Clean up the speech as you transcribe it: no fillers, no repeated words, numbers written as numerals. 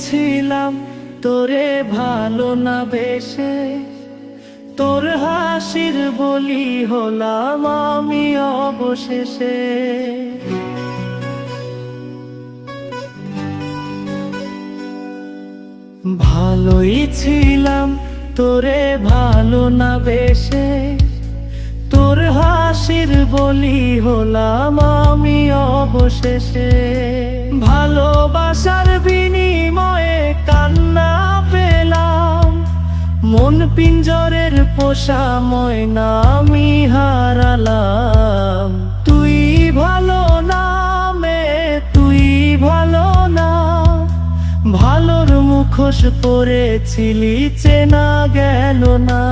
ছিলাম তোরে ভালো না বেশে, তোর হাসির বলি হলাম আমি অবশেষে। ভালোই ছিলাম তোরে ভালো না বেশে, তোর হাসির বলি হলাম আমি অবশেষে। ভালোবাসার বিনিময়ে কান্না পেলাম, মন পিঞ্জরের পোষা ময়না আমি হারালাম। তুই ভালো না মেয়ে, তুই ভালো না, ভালোর মুখোশ পরেছিলি চেনা গেল না।